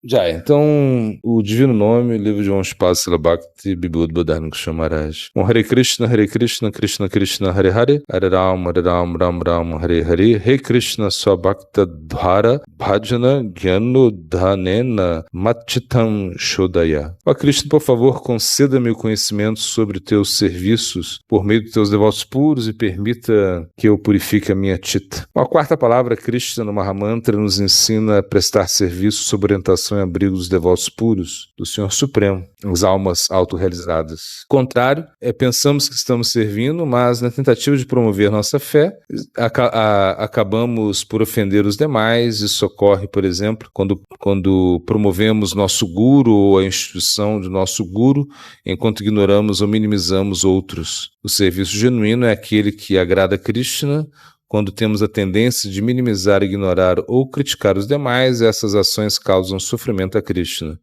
Já, então, o Divino Nome, livro de Om Spasila Bhakti, Bibud Badarnik Shamaraj. Hare Krishna, Krishna Krishna, Hare Hare, Hare Ram, Ram Ram, Hare Hare, Hare Krishna Swabhakta Dhara, Bhajana Gyano Dhanena, Matchitam Shodaya. Ó Krishna, por favor, conceda-me o conhecimento sobre teus serviços por meio de teus devotos puros e permita que eu purifique a minha chita. A quarta palavra, Krishna, no Mahamantra, nos ensina a prestar serviço sob orientação e abrigo dos devotos puros do Senhor Supremo, as almas autorrealizadas. O contrário, pensamos que estamos servindo, mas na tentativa de promover nossa fé, acabamos por ofender os demais. Isso ocorre, por exemplo, quando promovemos nosso guru ou a instituição de nosso guru, enquanto ignoramos ou minimizamos outros. O serviço genuíno é aquele que agrada a Krishna. Quando temos a tendência de minimizar, ignorar ou criticar os demais, essas ações causam sofrimento a Krishna.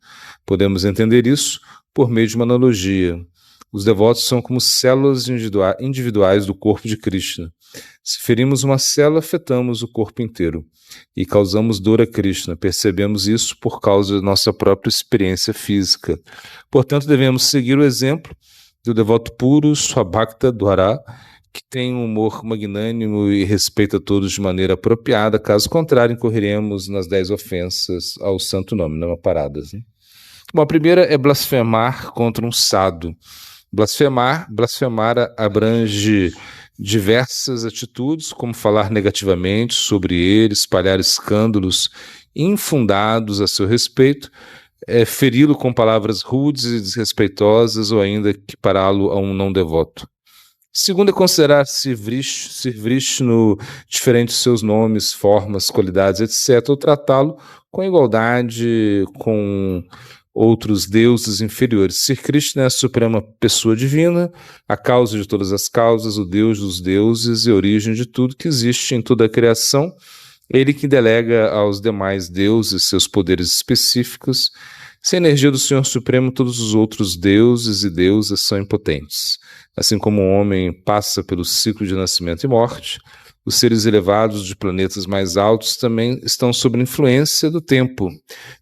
Podemos entender isso por meio de uma analogia. Os devotos são como células individuais do corpo de Krishna. Se ferimos uma célula, afetamos o corpo inteiro e causamos dor a Krishna. Percebemos isso por causa da nossa própria experiência física. Portanto, devemos seguir o exemplo do devoto puro, Swabhakta Dhara, que tem um humor magnânimo e respeita todos de maneira apropriada. Caso contrário, incorreremos nas 10 ofensas ao santo nome, não paradas. Né? Bom, a primeira é blasfemar contra um sado. Blasfemar abrange diversas atitudes, como falar negativamente sobre ele, espalhar escândalos infundados a seu respeito, feri-lo com palavras rudes e desrespeitosas ou ainda equipará-lo a um não devoto. Segundo é considerar Sri Vishnu diferente de seus nomes, formas, qualidades, etc., ou tratá-lo com igualdade com outros deuses inferiores. Sri Krishna é a suprema pessoa divina, a causa de todas as causas, o Deus dos deuses e a origem de tudo que existe em toda a criação. Ele que delega aos demais deuses seus poderes específicos. Sem a energia do Senhor Supremo, todos os outros deuses e deusas são impotentes. Assim como o homem passa pelo ciclo de nascimento e morte, os seres elevados de planetas mais altos também estão sob influência do tempo.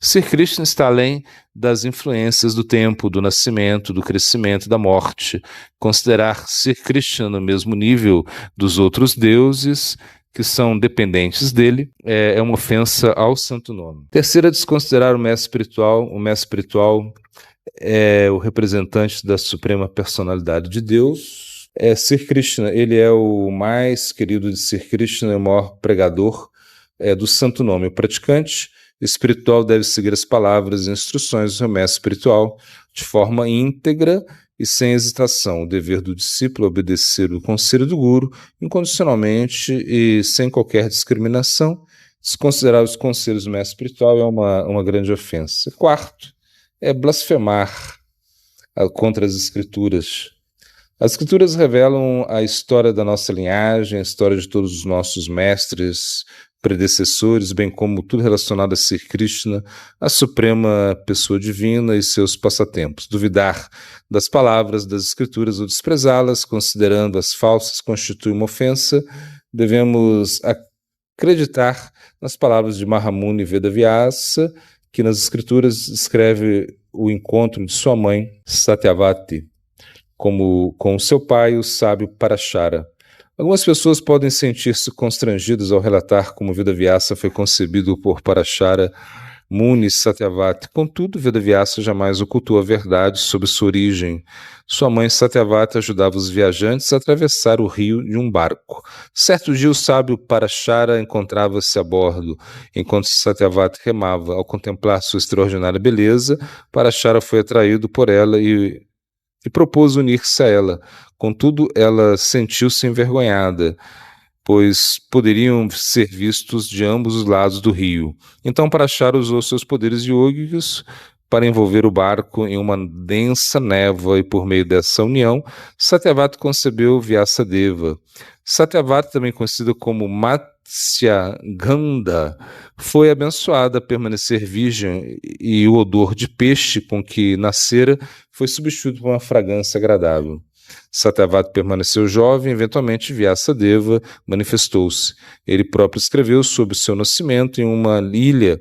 Sri Krishna está além das influências do tempo, do nascimento, do crescimento e da morte. Considerar Sri Krishna no mesmo nível dos outros deuses que são dependentes dele, é uma ofensa ao santo nome. Terceira, desconsiderar o mestre espiritual. O mestre espiritual é o representante da suprema personalidade de Deus. Sri Krishna, ele é o mais querido de Sri Krishna, é o maior pregador do santo nome. O praticante espiritual deve seguir as palavras e instruções do seu mestre espiritual de forma íntegra e sem hesitação. O dever do discípulo é obedecer o conselho do guru incondicionalmente e sem qualquer discriminação. Desconsiderar os conselhos do mestre espiritual é uma grande ofensa. Quarto, é blasfemar contra as escrituras. As escrituras revelam a história da nossa linhagem, a história de todos os nossos mestres, predecessores, bem como tudo relacionado a Sri Krishna, a suprema pessoa divina e seus passatempos. Duvidar das palavras das escrituras ou desprezá-las, considerando-as falsas, constitui uma ofensa. Devemos acreditar nas palavras de Mahamuni Vedavyasa, que nas escrituras descreve o encontro de sua mãe, Satyavati, com seu pai, o sábio Parashara. Algumas pessoas podem sentir-se constrangidas ao relatar como Vedavyasa foi concebido por Parashara Muni Satyavati. Contudo, Vedavyasa jamais ocultou a verdade sobre sua origem. Sua mãe Satyavati ajudava os viajantes a atravessar o rio de um barco. Certo dia, o sábio Parashara encontrava-se a bordo, enquanto Satyavati remava. Ao contemplar sua extraordinária beleza, Parashara foi atraído por ela e propôs unir-se a ela. Contudo, ela sentiu-se envergonhada, pois poderiam ser vistos de ambos os lados do rio. Então Parashara usou seus poderes yógicos para envolver o barco em uma densa névoa, e por meio dessa união, Satyavati concebeu Vyasadeva. Satyavati, também conhecida como Matsyagandha, foi abençoada a permanecer virgem, e o odor de peixe com que nascera foi substituído por uma fragrância agradável. Satyavati permaneceu jovem, eventualmente Vyasadeva manifestou-se. Ele próprio escreveu sobre o seu nascimento em uma ilha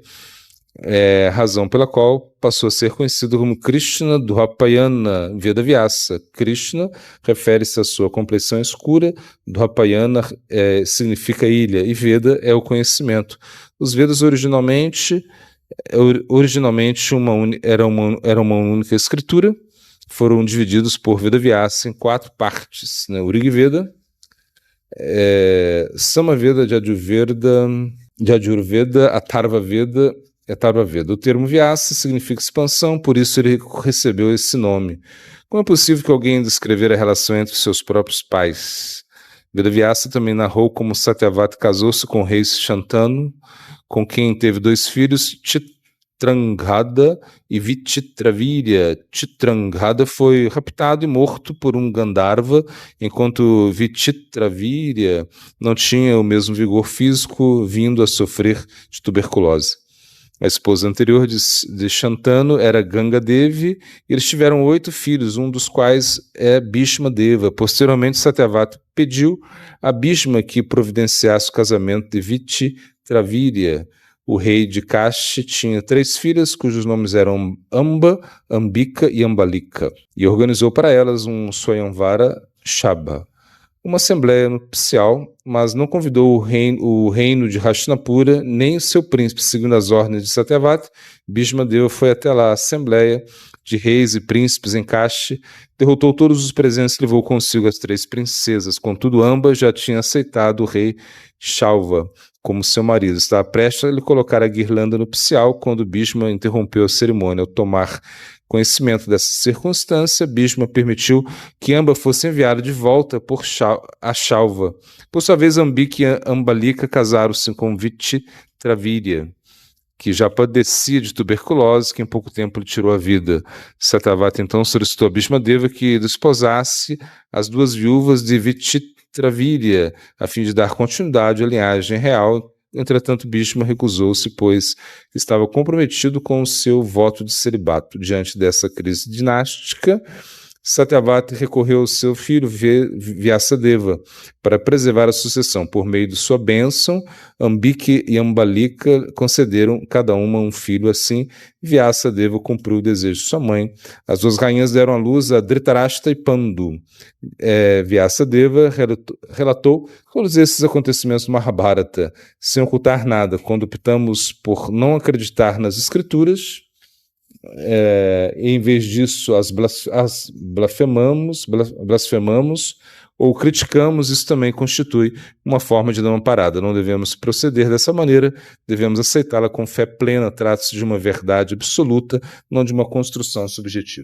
razão pela qual passou a ser conhecido como Krishna Dvapayana Vedavyasa. Krishna refere-se à sua compleição escura, Dvapayana significa ilha, e Veda é o conhecimento. Os Vedas originalmente era uma única escritura, foram divididos por Vedavyasa em 4 partes, né? O Rig Veda, Samaveda, Yajurveda, Atharva Veda. O termo Vyasa significa expansão, por isso ele recebeu esse nome. Como é possível que alguém descrever a relação entre seus próprios pais? Vedavyasa também narrou como Satyavati casou-se com o rei Shantanu, com quem teve 2 filhos, Chitranghada e Vichitravirya. Chitranghada foi raptado e morto por um Gandharva, enquanto Vichitravirya não tinha o mesmo vigor físico, vindo a sofrer de tuberculose. A esposa anterior de Shantanu era Ganga Devi, e eles tiveram 8 filhos, um dos quais é Bhishma Deva. Posteriormente, Satyavati pediu a Bhishma que providenciasse o casamento de Vichitravirya. O rei de Kashi tinha 3 filhas, cujos nomes eram Amba, Ambika e Ambalika, e organizou para elas um Swayamvara Shaba, uma assembleia nupcial, mas não convidou o reino de Hastinapura nem o seu príncipe. Seguindo as ordens de Satyavati, Bhishma Deva foi até lá. A assembleia de reis e príncipes em Kashi derrotou todos os presentes e levou consigo as 3 princesas. Contudo, Amba já tinha aceitado o rei Shalva como seu marido. Estava prestes a lhe colocar a guirlanda nupcial quando Bhishma interrompeu a cerimônia. Ao tomar conhecimento dessa circunstância, Bhishma permitiu que Amba fosse enviada de volta a Shalva. Por sua vez, Ambika e Ambalika casaram-se com Vichitravirya, que já padecia de tuberculose, que em pouco tempo lhe tirou a vida. Satyavati então solicitou a Bhishma Deva que desposasse as 2 viúvas de Vichitravirya, a fim de dar continuidade à linhagem real. Entretanto, Bhishma recusou-se, pois estava comprometido com o seu voto de celibato. Diante dessa crise dinástica, Satyavati recorreu ao seu filho Vyasadeva para preservar a sucessão. Por meio de sua bênção, Ambika e Ambalika concederam cada uma um filho. Assim, Vyasadeva cumpriu o desejo de sua mãe. As 2 rainhas deram à luz a Dhritarashtra e Pandu. Vyasadeva relatou todos esses acontecimentos do Mahabharata sem ocultar nada. Quando optamos por não acreditar nas escrituras, em vez disso as blasfemamos ou criticamos, isso também constitui uma forma de não parada. Não devemos proceder dessa maneira, devemos aceitá-la com fé plena. Trata-se de uma verdade absoluta, não de uma construção subjetiva.